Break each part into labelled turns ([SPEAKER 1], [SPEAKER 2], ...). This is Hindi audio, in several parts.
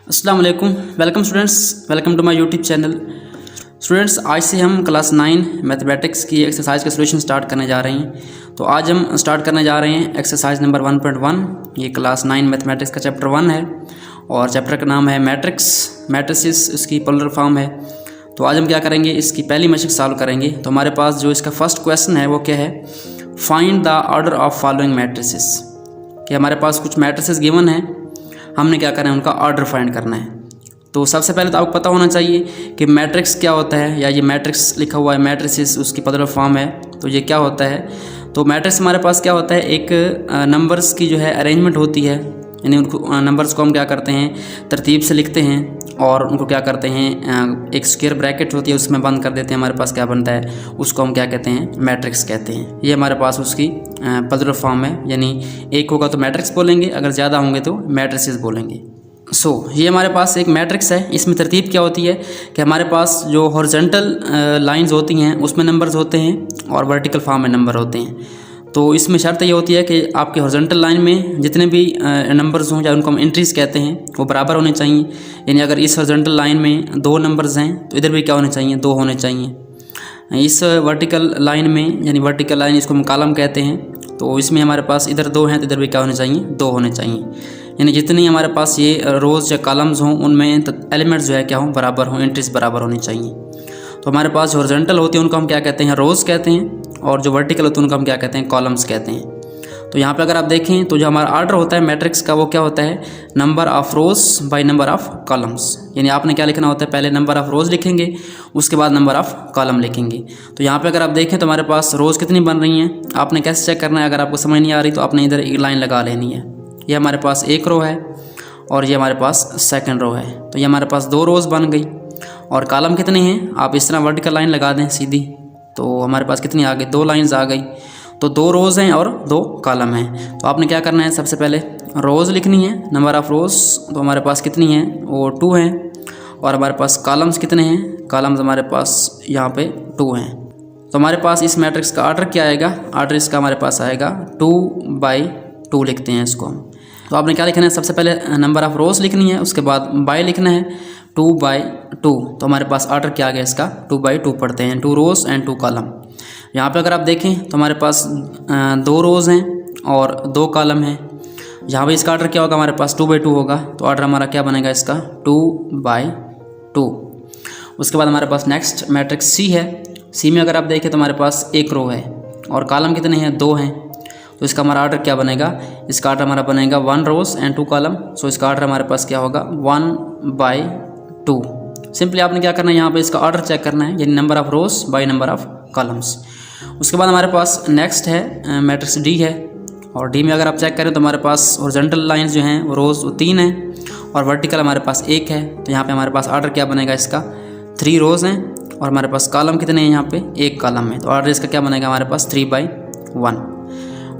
[SPEAKER 1] अस्सलाम वालेकुम। Welcome students, welcome to my YouTube channel. Students, आज से हम क्लास 9 मैथमेटिक्स की एक्सरसाइज का सॉल्यूशन स्टार्ट करने जा रहे हैं। तो आज हम स्टार्ट करने जा रहे हैं एक्सरसाइज नंबर 1.1। ये क्लास 9 मैथमेटिक्स का चैप्टर 1 है और चैप्टर का नाम है मैट्रिसेस, इसकी पोलर फॉर्म है। तो आज हम क्या करेंगे, इसकी पहली मशक सॉल्व करेंगे। तो हमारे पास जो इसका फर्स्ट क्वेश्चन है वो क्या है, find the order of following matrices. कि हमारे पास कुछ मैट्रिसेस गिवन है, हमने क्या करना है, उनका ऑर्डर फाइंड करना है। तो सबसे पहले तो आपको पता होना चाहिए कि मैट्रिक्स क्या होता है, या ये मैट्रिक्स लिखा हुआ है मैट्रिसेस, उसकी पोलर फॉर्म है। तो ये क्या होता है, तो मैट्रिक्स हमारे पास क्या होता है, एक नंबर्स की जो है अरेंजमेंट होती है। यानी उनको नंबर्स को हम क्या करते हैं, तरतीब से लिखते हैं और उनको क्या करते हैं, एक स्क्वायर ब्रैकेट होती है उसमें बंद कर देते हैं। हमारे पास क्या बनता है, उसको हम क्या कहते हैं, मैट्रिक्स कहते हैं। ये हमारे पास उसकी पोलर फॉर्म है। यानी एक होगा तो मैट्रिक्स बोलेंगे, अगर ज़्यादा होंगे तो मैट्रिसेस बोलेंगे। ये हमारे पास एक मैट्रिक्स है। इसमें तरतीब क्या होती है कि हमारे पास जो हॉरिजॉन्टल लाइंस होती हैं उसमें नंबर्स होते हैं और वर्टिकल फॉर्म में नंबर होते हैं। तो इसमें शर्त ये होती है कि आपके हॉरिजॉन्टल लाइन में जितने भी नंबर्स हों, या उनको हम एंट्रीज कहते हैं, वो बराबर होने चाहिए। यानी अगर इस हॉरिजॉन्टल लाइन में 2 नंबर्स हैं तो इधर भी क्या होने चाहिए, 2 होने चाहिए। इस वर्टिकल लाइन में, यानी वर्टिकल लाइन इसको हम कॉलम कहते हैं, तो इसमें हमारे पास इधर 2 हैं तो इधर भी क्या होने चाहिए, 2 होने चाहिए। यानी जितनी हमारे पास ये रोज़ या कॉलम्स हों उनमें एलिमेंट्स जो है क्या हों, बराबर हों, एंट्रीज बराबर होनी चाहिए। तो हमारे पास जो हॉरिजॉन्टल होती है उनको हम क्या कहते हैं, रोज़ कहते हैं, और जो वर्टिकल होते हैं उनको हम क्या कहते हैं, कॉलम्स कहते हैं। तो यहाँ पे अगर आप देखें तो जो हमारा ऑर्डर होता है मैट्रिक्स का, वो क्या होता है, number of rows by number of columns. यानी आपने क्या लिखना होता है, पहले नंबर ऑफ़ रोज़ लिखेंगे, उसके बाद नंबर ऑफ़ कॉलम लिखेंगे। तो यहाँ पे अगर आप देखें तो हमारे पास रोज़ कितनी बन रही हैं, आपने कैसे चेक करना है। अगर आपको समझ नहीं आ रही तो आपने इधर एक लाइन लगा लेनी है। ये हमारे पास एक रो है और ये हमारे पास सेकंड रो है। तो ये हमारे पास 2 रोज़ बन गई। और कॉलम कितने हैं, आप इस तरह वर्टिकल लाइन लगा दें सीधी, तो हमारे पास कितनी आ गई, 2 लाइन्स आ गई। तो 2 रोज़ हैं और 2 कॉलम हैं। तो आपने क्या करना है, सबसे पहले रोज़ लिखनी है, नंबर ऑफ़ रोज़ तो हमारे पास कितनी है, वो 2 हैं। और हमारे पास कॉलम्स कितने हैं, कॉलम्स हमारे पास यहाँ पे 2 हैं। तो हमारे पास इस मैट्रिक्स का ऑर्डर क्या आएगा, ऑर्डर इसका हमारे पास आएगा 2/2 लिखते हैं इसको हम। तो आपने क्या लिखना है, सबसे पहले नंबर ऑफ़ रोज़ लिखनी है, उसके बाद बाय लिखना है 2/2। तो हमारे पास ऑर्डर क्या आ गया इसका, 2/2 पढ़ते हैं, 2 रोज़ एंड 2 कॉलम। यहाँ पे अगर आप देखें तो हमारे पास 2 रोज़ हैं और 2 कॉलम हैं। यहाँ पे इसका ऑर्डर क्या होगा, हमारे पास 2/2 होगा। तो ऑर्डर हमारा क्या बनेगा इसका, 2/2। उसके बाद हमारे पास नेक्स्ट मैट्रिक्स सी है। सी में अगर आप देखें तो हमारे पास 1 रो है और कॉलम कितने हैं, 2 हैं। तो इसका हमारा ऑर्डर क्या बनेगा, इसका ऑर्डर हमारा बनेगा 1 रोज़ एंड 2 कॉलम। सो इसका ऑर्डर हमारे पास क्या होगा, 1/2। सिंपली आपने क्या करना है, यहाँ पे इसका ऑर्डर चेक करना है, यानी number of rows by number of columns. उसके बाद हमारे पास नेक्स्ट है मैट्रिक्स डी है। और डी में अगर आप चेक करें तो हमारे पास हॉरिजॉन्टल लाइंस जो हैं वो रोज़ 3 हैं और वर्टिकल हमारे पास 1 है। तो यहाँ पे हमारे पास ऑर्डर क्या बनेगा, इसका 3 रोज़ हैं और हमारे पास कॉलम कितने हैं, यहाँ पे 1 कॉलम है। तो ऑर्डर इसका क्या बनेगा, हमारे पास 3/1।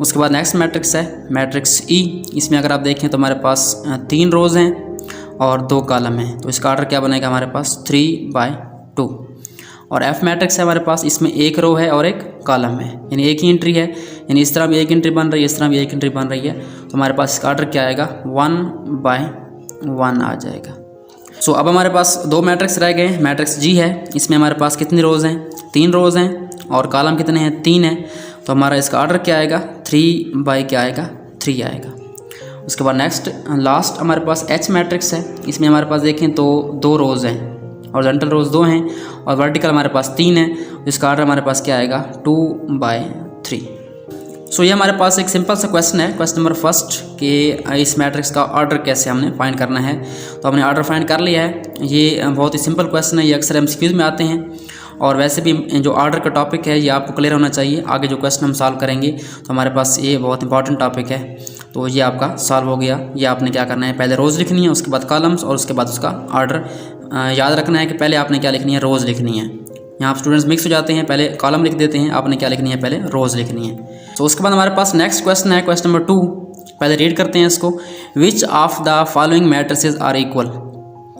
[SPEAKER 1] उसके बाद नेक्स्ट मैट्रिक्स है मैट्रिक्स ई। इसमें अगर आप देखें तो हमारे पास 3 रोज़ हैं और 2 कॉलम हैं। तो इसका ऑर्डर क्या बनेगा, हमारे पास 3/2। और एफ मैट्रिक्स है हमारे पास, इसमें 1 रो है और 1 कॉलम है, यानी एक ही एंट्री है। यानी इस तरह भी एक एंट्री बन रही है, इस तरह भी एक एंट्री बन रही है। तो हमारे पास इसका ऑर्डर क्या आएगा, 1/1 आ जाएगा। अब हमारे पास 2 मैट्रिक्स रह गए। मैट्रिक्स जी है, इसमें हमारे पास कितनी रोज़ हैं, 3 रोज़ हैं और कॉलम कितने हैं, 3 हैं। तो हमारा इसका ऑर्डर क्या आएगा, 3 आएगा। उसके बाद नेक्स्ट लास्ट हमारे पास एच मैट्रिक्स है। इसमें हमारे पास देखें तो 2 रोज़ हैं, हॉरिजॉन्टल रोज़ 2 हैं और वर्टिकल हमारे पास 3 हैं। इसका ऑर्डर हमारे पास क्या आएगा, 2/3। ये हमारे पास एक सिंपल सा क्वेश्चन है, क्वेश्चन नंबर फर्स्ट, कि इस मैट्रिक्स का ऑर्डर कैसे हमने फाइंड करना है। तो हमने ऑर्डर फाइंड कर लिया है। ये बहुत ही सिंपल क्वेश्चन है, ये अक्सर MCQs में आते हैं। और वैसे भी जो ऑर्डर का टॉपिक है ये आपको क्लियर होना चाहिए। आगे जो क्वेश्चन हम सॉल्व करेंगे तो हमारे पास ये बहुत इंपॉर्टेंट टॉपिक है। तो ये आपका सॉल्व हो गया। ये आपने क्या करना है, पहले रोज़ लिखनी है, उसके बाद कॉलम्स और उसके बाद उसका ऑर्डर। याद रखना है कि पहले आपने क्या लिखनी है, रोज़ लिखनी है। यहाँ स्टूडेंट्स मिक्स हो जाते हैं, पहले कॉलम लिख देते हैं, आपने क्या लिखनी है, पहले रोज़ लिखनी है। तो उसके बाद हमारे पास नेक्स्ट क्वेश्चन है, क्वेश्चन नंबर 2। पहले रीड करते हैं इसको। Which of the following matrices are equal.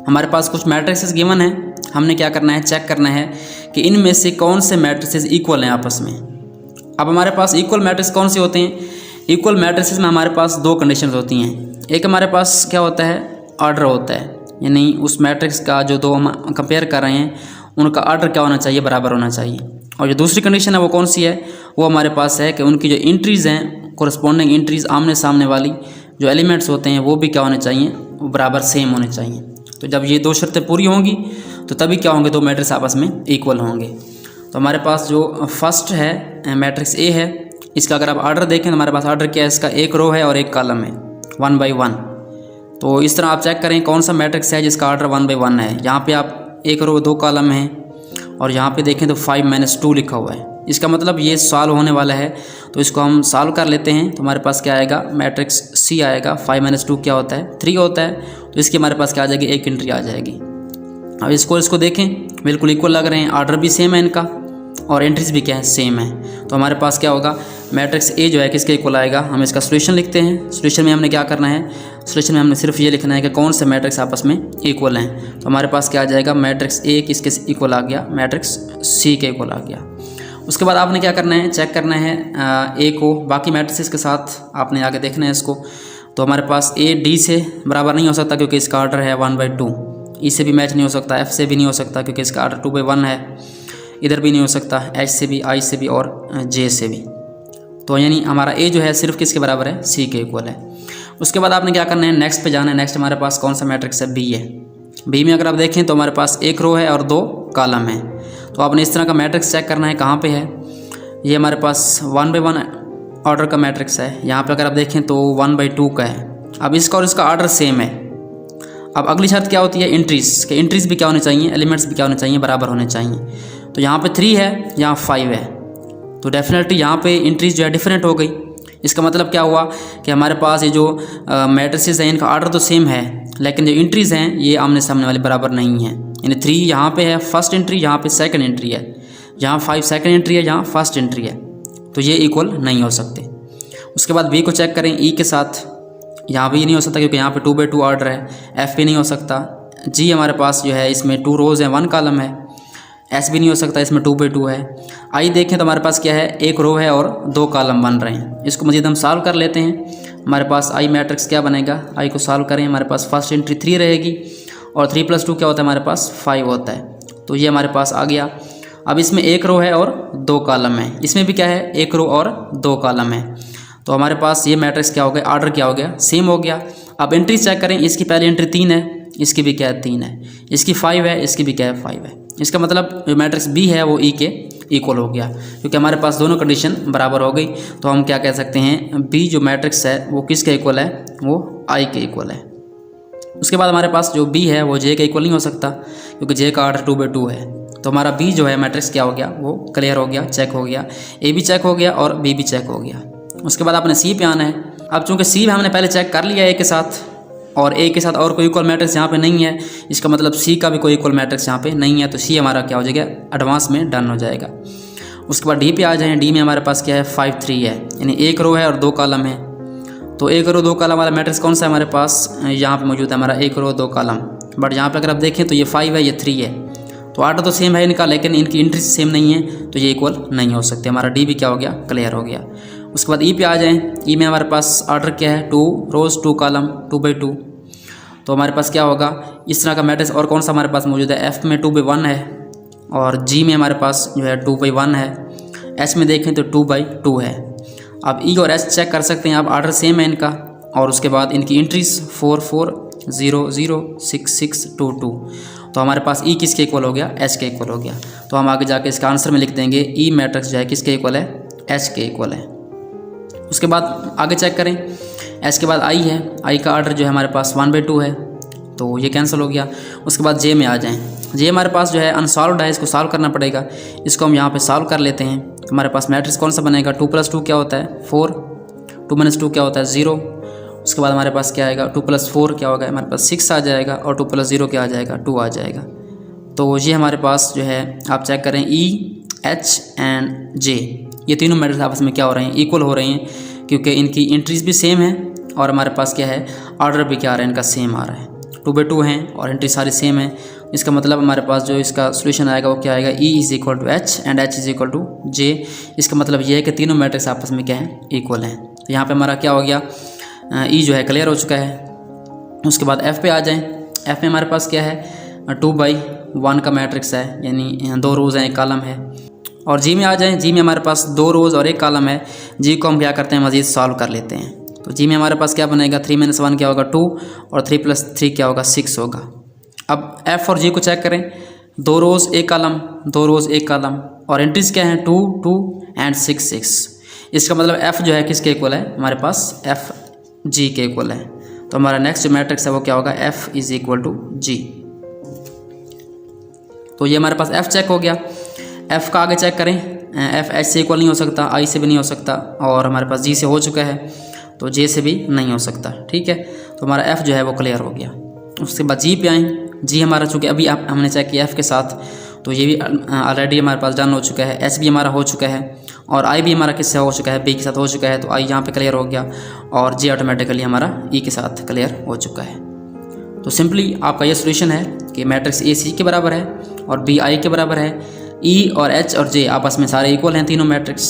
[SPEAKER 1] हमारे पास कुछ मैट्रिसेस गिवन है, हमने क्या करना है, चेक करना है कि इनमें से कौन से मैट्रिसेस इक्वल हैं आपस में। अब हमारे पास इक्वल मैट्रिक्स कौन से होते हैं, इक्वल मैट्रिसेस में हमारे पास 2 कंडीशंस होती हैं। एक हमारे पास क्या होता है, ऑर्डर होता है, यानी उस मैट्रिक्स का जो दो हम कंपेयर कर रहे हैं उनका आर्डर क्या होना चाहिए, बराबर होना चाहिए। और जो दूसरी कंडीशन है वो कौन सी है, वो हमारे पास है कि उनकी जो एंट्रीज़ हैं, कोरस्पॉन्डिंग एंट्रीज़ आमने सामने वाली जो एलिमेंट्स होते हैं वो भी क्या होने चाहिए, वो बराबर सेम होने चाहिए। तो जब ये दो शर्तें पूरी होंगी तो तभी क्या होंगे, दो मैट्रिक्स आपस में इक्वल होंगे। तो हमारे पास जो फर्स्ट है मैट्रिक्स ए है, इसका अगर आप आर्डर देखें तो हमारे पास आर्डर क्या है, इसका एक रो है और एक कॉलम है 1 by 1। तो इस तरह आप चेक करें कौन सा मैट्रिक्स है जिसका आर्डर 1 by 1 है। यहाँ पे आप एक रो दो कॉलम है और यहाँ पे देखें तो 5 - 2 लिखा हुआ है। इसका मतलब ये सॉल्व होने वाला है, तो इसको हम सॉल्व कर लेते हैं। तो हमारे पास क्या आएगा, मैट्रिक्स सी आएगा। 5 - 2 क्या होता है, 3 होता है। तो इसकी हमारे पास क्या आ जाएगी, एक एंट्री आ जाएगी। अब इसको देखें, बिल्कुल इक्वल लग रहे हैं, आर्डर भी सेम है इनका और एंट्रीज भी क्या है, सेम है। तो हमारे पास क्या होगा, मैट्रिक्स ए जो है किसके इक्वल आएगा। हम इसका सोल्यूशन लिखते हैं। सोल्यूशन में हमने क्या करना है, सोल्यूशन में हमने सिर्फ ये लिखना है कि कौन से मैट्रिक्स आपस में इक्वल हैं। तो हमारे पास क्या आ जाएगा, मैट्रिक्स ए किसके इक्वल आ गया, मैट्रिक्स सी के इक्वल आ गया। उसके बाद आपने क्या करना है, चेक करना है ए को बाकी मैट्रिक्स के साथ आपने आगे देखना है इसको। तो हमारे पास ए डी से बराबर नहीं हो सकता क्योंकि इसका आर्डर है 1 by 2। ई से भी मैच नहीं हो सकता, एफ से भी नहीं हो सकता क्योंकि इसका आर्डर 2 by 1 है। इधर भी नहीं हो सकता, एच से भी, आई से भी और जे से भी। तो यानी हमारा ए जो है सिर्फ किसके बराबर है, सी के इक्वल है। उसके बाद आपने क्या करना है, नेक्स्ट पे जाना है। नेक्स्ट हमारे पास कौन सा मैट्रिक्स है, बी है। बी में अगर आप देखें तो हमारे पास एक रो है और दो कॉलम है। तो आपने इस तरह का मैट्रिक्स चेक करना है, कहाँ पे है ये, हमारे पास 1 by 1 ऑर्डर का मैट्रिक्स है। यहाँ पे अगर आप देखें तो 1 by 2 का है। अब इसका और इसका ऑर्डर सेम है। अब अगली शर्त क्या होती है, एंट्रीज के एंट्रीज भी क्या होने चाहिए, एलिमेंट्स भी क्या होने चाहिए, बराबर होने चाहिए। तो यहाँ पे 3 है, यहाँ 5 है, तो डेफिनेटली यहाँ पे एंट्रीज जो है डिफरेंट हो गई। इसका मतलब क्या हुआ कि हमारे पास ये जो मैट्रिसेस हैं इनका ऑर्डर तो सेम है, लेकिन जो एंट्रीज़ हैं ये आमने सामने वाले बराबर नहीं है। यानी 3 यहाँ पे है फर्स्ट एंट्री, यहाँ पे सेकंड एंट्री है, यहाँ 5 सेकंड एंट्री है, यहाँ फर्स्ट एंट्री है, तो ये इक्वल नहीं हो सकते। उसके बाद बी को चेक करें ई के साथ, यहाँ भी नहीं हो सकता क्योंकि यहाँ पे 2 by 2 ऑर्डर है। एफ भी नहीं हो सकता। जी हमारे पास जो है इसमें 2 रोज़ हैं 1 कॉलम है। एस भी नहीं हो सकता, इसमें 2 by 2 है। आई देखें तो हमारे पास क्या है, एक रो है और 2 कॉलम बन रहे हैं। इसको मज़ीद हम सॉल्व कर लेते हैं। हमारे पास आई मैट्रिक्स क्या बनेगा, आई को सॉल्व करें, हमारे पास फर्स्ट एंट्री 3 रहेगी और 3 + 2 क्या होता है, हमारे पास 5 होता है। तो ये हमारे पास आ गया। अब इसमें एक रो है और 2 कॉलम है, इसमें भी क्या है, एक रो और 2 कॉलम है। तो हमारे पास ये मैट्रिक्स क्या हो गया, ऑर्डर क्या हो गया, सेम हो गया। अब एंट्री चेक करें, इसकी पहली एंट्री 3 है, इसकी भी क्या है 3 है, इसकी 5 है, इसकी भी क्या है 5 है। इसका मतलब जो मैट्रिक्स बी है वो ई के इक्वल हो गया क्योंकि हमारे पास दोनों कंडीशन बराबर हो गई। तो हम क्या कह सकते हैं, बी जो मैट्रिक्स है वो किसके इक्वल है, वो आई के इक्वल है। उसके बाद हमारे पास जो बी है वो जे के इक्वल नहीं हो सकता क्योंकि जे का ऑर्डर 2 by 2 है। तो हमारा बी जो है मैट्रिक्स क्या हो गया, वो क्लियर हो गया, चेक हो गया। ए भी चेक हो गया और बी भी चेक हो गया। उसके बाद आपने सी पे आना है। अब चूँकि सी भी हमने पहले चेक कर लिया ए के साथ और ए के साथ और कोई इक्वल मैट्रिक्स यहाँ पे नहीं है, इसका मतलब सी का भी कोई इक्वल मैट्रिक्स यहाँ पे नहीं है। तो सी हमारा क्या हो जाएगा, एडवांस में डन हो जाएगा। उसके बाद डी पे आ जाए। डी में हमारे पास क्या है, 5 3 है, यानी एक रो है और 2 कॉलम है। तो एक रो 2 कॉलम वाला मैट्रिक्स कौन सा है हमारे पास, यहाँ पे मौजूद है हमारा एक रो 2 कॉलम। बट यहाँ पे अगर आप देखें तो ये 5 है, ये 3 है। तो ऑर्डर तो सेम है इनका, लेकिन इनकी एंट्री सेम नहीं है, तो ये इक्वल नहीं हो सकते। हमारा डी भी क्या हो गया, क्लियर हो गया। उसके बाद ई पे आ जाएँ। ई में हमारे पास ऑर्डर क्या है, 2 रोज़ 2 कॉलम 2 by 2। तो हमारे पास क्या होगा, इस तरह का मैट्रिक्स और कौन सा हमारे पास मौजूद है, एफ में 2 by 1 है और जी में हमारे पास जो है 2 by 1 है। एस में देखें तो 2 by 2 है। अब ई और एस चेक कर सकते हैं आप, ऑर्डर सेम है इनका। और उसके बाद इनकी एंट्रीज 4 4 0 0 6 6 2 2। तो हमारे पास ई किसके इक्वल हो गया, एच के इक्वल हो गया। तो हम आगे जाके इसका आंसर में लिख देंगे ई मैट्रिक्स जो है किसके इक्वल है, एच के इक्वल है। उसके बाद आगे चेक करें, एस के बाद आई है। आई का ऑर्डर जो है हमारे पास 1 by 2 है, तो ये कैंसिल हो गया। उसके बाद जे में आ जाएं। जे हमारे पास जो है अनसॉल्व्ड है, इसको सॉल्व करना पड़ेगा। इसको हम यहाँ पे सॉल्व कर लेते हैं। हमारे पास मैट्रिक्स कौन सा बनेगा, 2 + 2 क्या होता है 4, 2 - 2 क्या होता है 0। उसके बाद हमारे पास क्या आएगा, 2 + 4 क्या होगा, हमारे पास 6 आ जाएगा और 2 + 0 क्या आ जाएगा, 2 आ जाएगा। तो ये हमारे पास जो है आप चेक करें, ई एच एंड जे ये तीनों मैट्रिक्स आपस में क्या हो रहे हैं, इक्वल हो रहे हैं क्योंकि इनकी एंट्रीज भी सेम है और हमारे पास क्या है, ऑर्डर भी क्या आ रहा है, इनका सेम आ रहा है। 2 by 2 हैं और एंट्री सारी सेम है। इसका मतलब हमारे पास जो इसका सोल्यूशन आएगा वो क्या आएगा, ई = एच एंड एच = जे। इसका मतलब ये है कि तीनों मैट्रिक्स आपस में क्या है, इक्वल हैं। तो यहाँ पे हमारा क्या हो गया, ई जो है क्लियर हो चुका है। उसके बाद एफ़ पे आ जाएं। एफ में हमारे पास क्या है 2/1 का मैट्रिक्स है, यानी 2 रोज़ हैं 1 कॉलम है। और जी में आ जाएँ, जी में हमारे पास 2 रोज़ और 1 कॉलम है। जी को हम क्या करते हैं मज़ीद सॉल्व कर लेते हैं। तो जी में हमारे पास क्या बनेगा 3 - 1 क्या होगा 2 और 3 + 3 क्या होगा 6 होगा। अब एफ़ और जी को चेक करें, 2 रोज़ 1 कॉलम, 2 रोज़ 1 कॉलम और एंट्रीज क्या हैं 2 2 एंड 6 6। इसका मतलब एफ़ जो है किसके इक्वल है हमारे पास एफ़ जी के इक्वल है। तो हमारा नेक्स्ट जो मैट्रिक्स है वो क्या होगा एफ़ = जी। तो ये हमारे पास एफ़ चेक हो गया। एफ़ का आगे चेक करें, एफ़ एच से इक्वल नहीं हो सकता, आई से भी नहीं हो सकता और हमारे पास जी से हो चुका है तो जे से भी नहीं हो सकता। ठीक है, तो हमारा एफ़ जो है वो क्लियर हो गया। उसके बाद जी पे आएँ, जी हमारा चूँकि अभी हमने चेक किया एफ़ के साथ तो ये भी ऑलरेडी हमारे पास डन हो चुका है। एच भी हमारा हो चुका है और आई भी हमारा किससे हो चुका है बी के साथ हो चुका है, तो आई यहाँ पे क्लियर हो गया और जे ऑटोमेटिकली हमारा ई के साथ क्लियर हो चुका है। तो सिंपली आपका ये सोल्यूशन है कि मैट्रिक्स ए सी के बराबर है और बी आई के बराबर है, ई और एच और जे आपस में सारे इक्वल हैं तीनों मैट्रिक्स,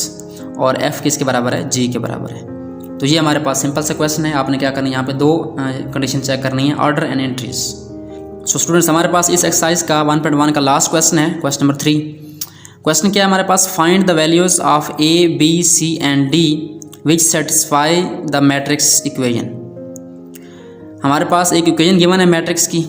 [SPEAKER 1] और एफ़ किसके बराबर है जी के बराबर है। तो ये हमारे पास सिंपल सा क्वेश्चन है। आपने क्या करना है यहाँ पे 2 कंडीशन चेक करनी है, order and entries. So students हमारे पास इस एक्सरसाइज का 1.1 का लास्ट क्वेश्चन है, क्वेश्चन नंबर 3। क्वेश्चन क्या है हमारे पास, find the values of A B C and D which satisfy the matrix equation. हमारे पास एक इक्वेशन गिवन है मैट्रिक्स की,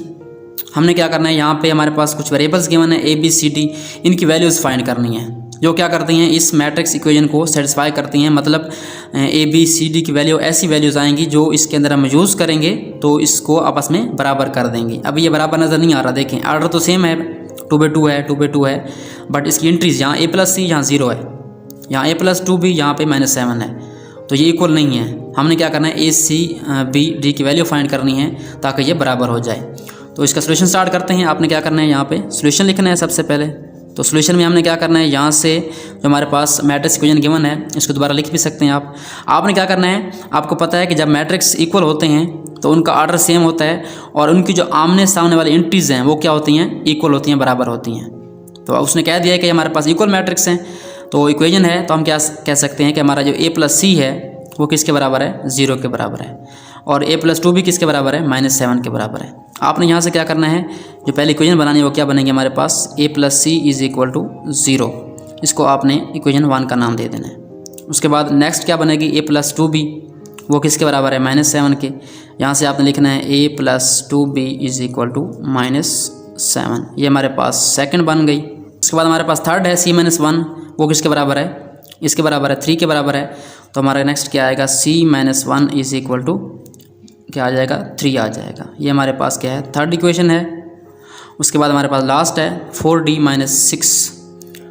[SPEAKER 1] हमने क्या करना है यहाँ पे हमारे पास कुछ वेरिएबल्स गिवन है ए बी सी डी, इनकी वैल्यूज़ फाइंड करनी है जो क्या करती हैं इस मैट्रिक्स इक्वेशन को सेटिस्फाई करती हैं। मतलब ए बी सी डी की वैल्यू ऐसी वैल्यूज़ आएंगी जो इसके अंदर हम यूज़ करेंगे तो इसको आपस में बराबर कर देंगे। अभी ये बराबर नज़र नहीं आ रहा, देखें ऑर्डर तो सेम है 2/2 है 2/2 है, बट इसकी एंट्रीज यहाँ a + c यहाँ 0 है, यहाँ a + 2 भी यहाँ पे -7 है, तो ये इक्वल नहीं है। हमने क्या करना है ए सी बी डी की वैल्यू फाइंड करनी है ताकि ये बराबर हो जाए। तो इसका सोल्यूशन स्टार्ट करते हैं। आपने क्या करना है यहाँ पे सोल्यूशन लिखना है सबसे पहले। तो सोल्यूशन में हमने क्या करना है, यहाँ से जो हमारे पास मैट्रिक्स इक्वेशन गिवन है इसको दोबारा लिख भी सकते हैं आप। आपने क्या करना है, आपको पता है कि जब मैट्रिक्स इक्वल होते हैं तो उनका ऑर्डर सेम होता है और उनकी जो आमने सामने वाली एंट्रीज हैं वो क्या होती हैं, इक्वल होती हैं, बराबर होती हैं। तो उसने कह दिया है कि हमारे पास इक्वल मैट्रिक्स हैं, तो इक्वेशन है तो हम क्या कह सकते हैं कि हमारा जो a + c है वो किसके बराबर है 0 के बराबर है, और a + 2 भी किसके बराबर है -7 के बराबर है। आपने यहाँ से क्या करना है, जो पहले इक्वेशन बनानी है वो क्या बनेगी हमारे पास a + c = 0, इसको आपने इक्वेशन 1 का नाम दे देना है। उसके बाद नेक्स्ट क्या बनेगी a + 2b, वो किसके बराबर है -7 के, यहाँ से आपने लिखना है a + 2b = -7, ये हमारे पास सेकंड बन गई। उसके बाद हमारे पास थर्ड है c - 1, वो किसके बराबर है, इसके बराबर है 3 के बराबर है, तो हमारा नेक्स्ट क्या आएगा c - 1 = क्या आ जाएगा 3 आ जाएगा। ये हमारे पास क्या है थर्ड इक्वेशन है। उसके बाद हमारे पास लास्ट है 4d - 6,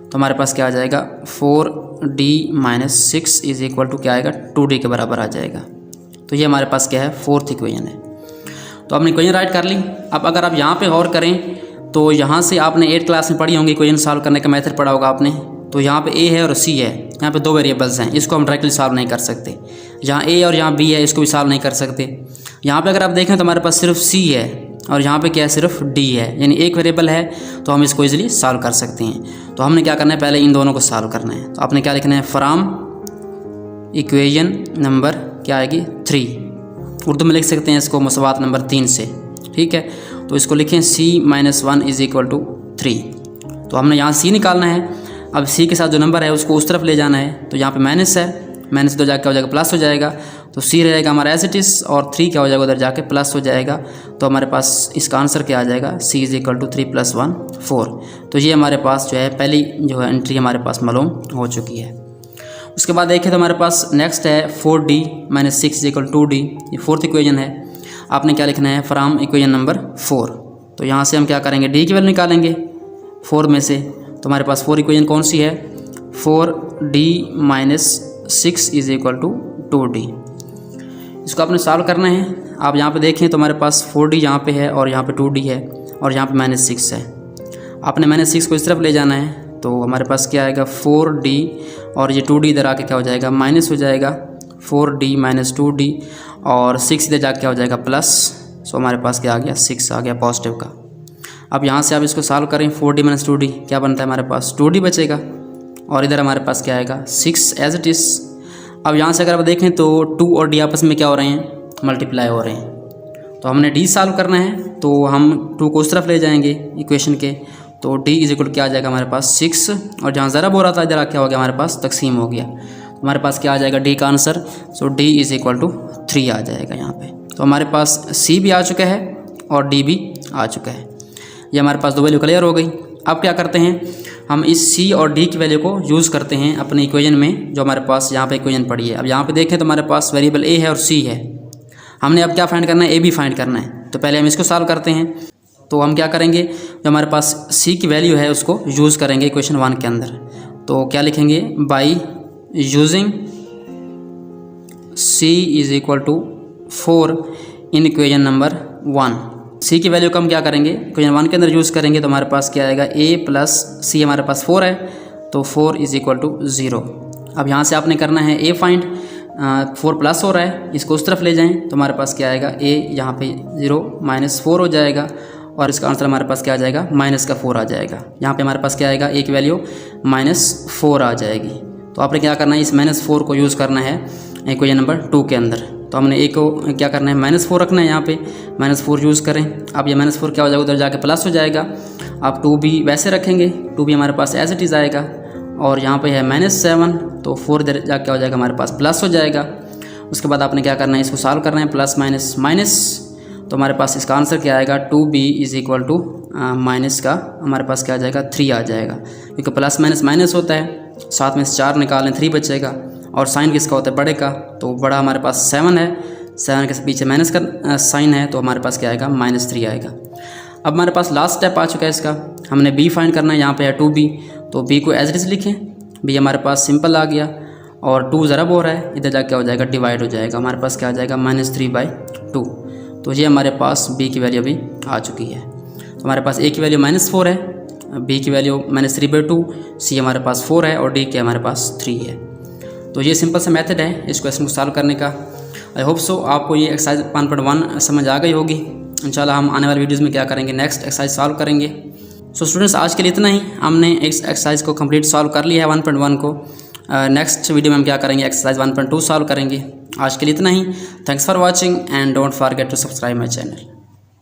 [SPEAKER 1] तो हमारे पास क्या आ जाएगा 4d - 6 = क्या आएगा 2d के बराबर आ जाएगा। तो ये हमारे पास क्या है फोर्थ इक्वेशन है। तो आपने इक्वेशन राइट कर ली। अब अगर आप यहाँ पे गौर करें तो यहाँ से आपने 8th क्लास में पढ़ी होंगी, इक्वेशन सॉल्व करने का मेथड पढ़ा होगा आपने। तो यहाँ पे a है और c है, यहाँ पे 2 वेरिएबल्स हैं, इसको हम डायरेक्टली सॉल्व नहीं कर सकते। यहाँ a और यहाँ b है, इसको भी सॉल्व नहीं कर सकते। यहाँ पे अगर आप देखें तो हमारे पास सिर्फ c है और यहाँ पे क्या है सिर्फ d है, यानी एक वेरिएबल है, तो हम इसको इजीली सॉल्व कर सकते हैं। तो हमने क्या करना है, पहले इन दोनों को सॉल्व करना है। तो आपने क्या लिखना है, फ्रॉम इक्वेशन नंबर क्या आएगी 3, उर्दू में लिख सकते हैं इसको मुसवात नंबर 3 से। ठीक है, तो इसको लिखें c - 1 = 3। तो हमने यहाँ c निकालना है। अब c के साथ जो नंबर है उसको उस तरफ ले जाना है, तो यहाँ पे माइनस है, माइनस तो जाकर हो जाएगा प्लस हो जाएगा, तो c रहेगा हमारा एज इट इज़ और 3 क्या हो जाएगा उधर जाके प्लस हो जाएगा। तो हमारे पास इसका आंसर क्या आ जाएगा, c = 3 + 1 4। तो ये हमारे पास जो है पहली जो है एंट्री हमारे पास मालूम हो चुकी है। उसके बाद देखें तो हमारे पास नेक्स्ट है 4d - 6 = 2d, ये फोर्थ इक्वेशन है। आपने क्या लिखना है, फ्रॉम इक्वेशन नंबर 4। तो यहाँ से हम क्या करेंगे, d की वैल्यू निकालेंगे 4 में से। तो हमारे पास 4 इक्वेशन कौन सी है, 4d - 6 = 2d। इसको आपने सॉल्व करना है। आप यहाँ पे देखें तो हमारे पास 4d यहाँ पे है और यहाँ पे 2d है और यहाँ पे -6 है। आपने -6 को इस तरफ ले जाना है, तो हमारे पास क्या आएगा 4d और ये 2d इधर आके क्या हो जाएगा माइनस हो जाएगा, 4d - 2d और 6 इधर जाके क्या हो जाएगा प्लस। सो हमारे पास क्या आ गया 6 आ गया पॉजिटिव का। अब यहाँ से आप इसको सॉल्व करें, 4d - 2d क्या बनता है हमारे पास 2d बचेगा और इधर हमारे पास क्या आएगा 6 एज इट इज़। अब यहाँ से अगर आप देखें तो 2 और d आपस में क्या हो रहे हैं, मल्टीप्लाई हो रहे हैं। तो हमने डी सॉल्व करना है, तो हम 2 को उस तरफ ले जाएंगे इक्वेशन के, तो डी इज इक्वल क्या आ जाएगा हमारे पास 6, और जहाँ ज़रब हो रहा था इधर क्या हो गया हमारे पास तकसीम हो गया, तो हमारे पास क्या आ जाएगा डी का answer, so D is equal to 3 आ जाएगा यहाँ पे। तो हमारे पास सी भी आ चुका है और डी भी आ चुका है, ये हमारे पास 2 वैल्यू क्लियर हो गई। अब क्या करते हैं, हम इस सी और डी की वैल्यू को यूज़ करते हैं अपने इक्वेशन में, जो हमारे पास यहाँ पे इक्वेशन पड़ी है। अब यहाँ पे देखें तो हमारे पास वेरिएबल ए है और सी है, हमने अब क्या फाइंड करना है, ए भी फाइंड करना है। तो पहले हम इसको सॉल्व करते हैं। तो हम क्या करेंगे, जो हमारे पास सी की वैल्यू है उसको यूज़ करेंगे इक्वेशन 1 के अंदर। तो क्या लिखेंगे, by using C is equal to 4 in equation number 1। C की वैल्यू को हम क्या करेंगे, इक्वेशन 1 के अंदर यूज़ करेंगे, तो हमारे पास क्या आएगा, ए प्लस सी हमारे पास 4 है, तो 4 इज इक्वल टू 0। अब यहाँ से आपने करना है ए फाइंड, 4 प्लस हो रहा है, इसको उस तरफ ले जाएं, तो हमारे पास क्या आएगा, ए यहाँ पे 0 माइनस 4 हो जाएगा, और इसका आंसर हमारे पास क्या आ जाएगा, माइनस का 4 आ जाएगा। यहाँ पे हमारे पास क्या आएगा, ए की वैल्यू -4 आ जाएगी। तो आपने क्या करना है, इस -4 को यूज़ करना है इक्वेशन नंबर 2 के अंदर। तो हमने ए को क्या करना है, -4 रखना है, यहाँ पे -4 यूज़ करें। अब ये -4 क्या हो जाएगा, उधर जाके प्लस हो जाएगा। आप 2 भी वैसे रखेंगे, 2 भी हमारे पास एज इट इज़ आएगा, और यहाँ पे है -7, तो 4 इधर जाके क्या हो जाएगा, हमारे पास प्लस हो जाएगा। उसके बाद आपने क्या करना है, इसको सॉल्व करना है, प्लस माइनस माइनस, तो हमारे पास इसका आंसर क्या आएगा, 2b is equal to minus का हमारे पास क्या आ जाएगा, 3 आ जाएगा, क्योंकि प्लस माइनस माइनस होता है, साथ में से 4 निकालें 3 बचेगा, और साइन किसका होता है, बड़े का, तो बड़ा हमारे पास 7 है, 7 के पीछे माइनस का साइन है, तो हमारे पास क्या आएगा, -3 आएगा। अब हमारे पास लास्ट स्टेप आ चुका है इसका, हमने b फाइंड करना है, यहाँ पे है 2b, तो b को एज इट इज़ लिखें, b हमारे पास सिंपल आ गया, और 2 ज़रब हो रहा है, इधर जाके क्या हो जाएगा, डिवाइड हो जाएगा, हमारे पास क्या आ जाएगा, -3/2। तो ये हमारे पास b की वैल्यू भी आ चुकी है। तो हमारे पास a की वैल्यू -4 है, b की वैल्यू -3/2, c हमारे पास 4 है, और d के हमारे पास 3 है। तो ये सिंपल सा मेथड है इस क्वेश्चन को सॉल्व करने का। आई होप सो आपको ये एक्सरसाइज 1.1 समझ आ गई होगी। इंशाल्लाह हम आने वाले वीडियोज़ में क्या करेंगे, नेक्स्ट एक्सरसाइज सॉल्व करेंगे। सो स्टूडेंट्स, आज के लिए इतना ही, हमने इस एक्सरसाइज को कंप्लीट सॉल्व कर लिया है 1.1 को। नेक्स्ट वीडियो में हम क्या करेंगे, एक्सरसाइज 1.2 सॉल्व करेंगे। आज के लिए इतना ही, thanks for watching and don't forget to subscribe my channel.